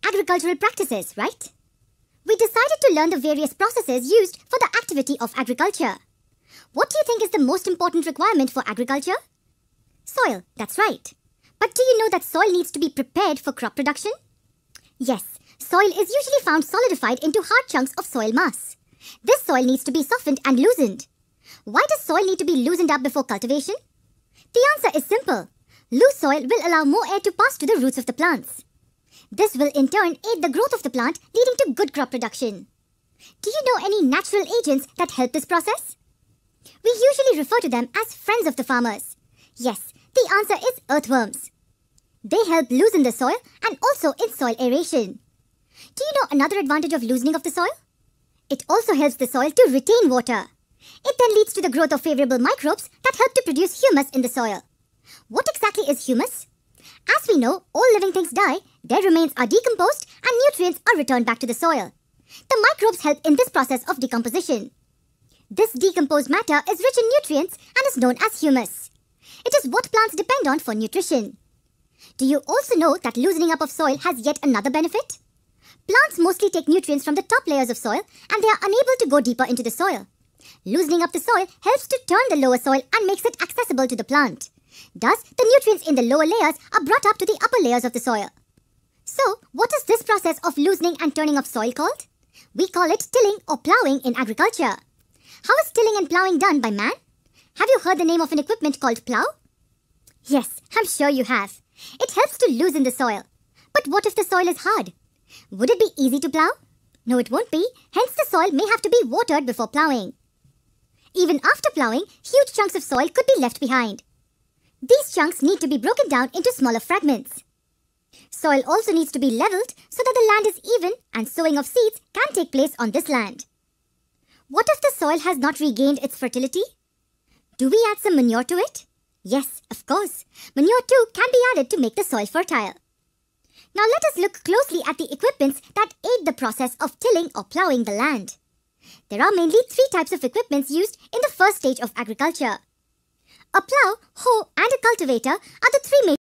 agricultural practices, right? We decided to learn the various processes used for the activity of agriculture. What do you think is the most important requirement for agriculture? Soil, that's right. But do you know that soil needs to be prepared for crop production? Yes, soil is usually found solidified into hard chunks of soil mass. This soil needs to be softened and loosened. Why does soil need to be loosened up before cultivation? The answer is simple. Loose soil will allow more air to pass to the roots of the plants. This will in turn aid the growth of the plant, leading to good crop production. Do you know any natural agents that help this process? We usually refer to them as friends of the farmers. Yes, the answer is earthworms. They help loosen the soil and also in soil aeration. Do you know another advantage of loosening of the soil? It also helps the soil to retain water. It then leads to the growth of favorable microbes that help to produce humus in the soil. What exactly is humus? As we know, all living things die, their remains are decomposed and nutrients are returned back to the soil. The microbes help in this process of decomposition. This decomposed matter is rich in nutrients and is known as humus. It is what plants depend on for nutrition. Do you also know that loosening up of soil has yet another benefit? Plants mostly take nutrients from the top layers of soil and they are unable to go deeper into the soil. Loosening up the soil helps to turn the lower soil and makes it accessible to the plant. Thus, the nutrients in the lower layers are brought up to the upper layers of the soil. So, what is this process of loosening and turning of soil called? We call it tilling or ploughing in agriculture. How is tilling and ploughing done by man? Have you heard the name of an equipment called plough? Yes, I'm sure you have. It helps to loosen the soil. But what if the soil is hard? Would it be easy to plough? No, it won't be. Hence, the soil may have to be watered before ploughing. Even after ploughing, huge chunks of soil could be left behind. These chunks need to be broken down into smaller fragments. Soil also needs to be leveled so that the land is even and sowing of seeds can take place on this land. What if the soil has not regained its fertility? Do we add some manure to it? Yes, of course. Manure too can be added to make the soil fertile. Now let us look closely at the equipments that aid the process of tilling or ploughing the land. There are mainly 3 types of equipments used in the first stage of agriculture. A plough, hoe and a cultivator are the 3 major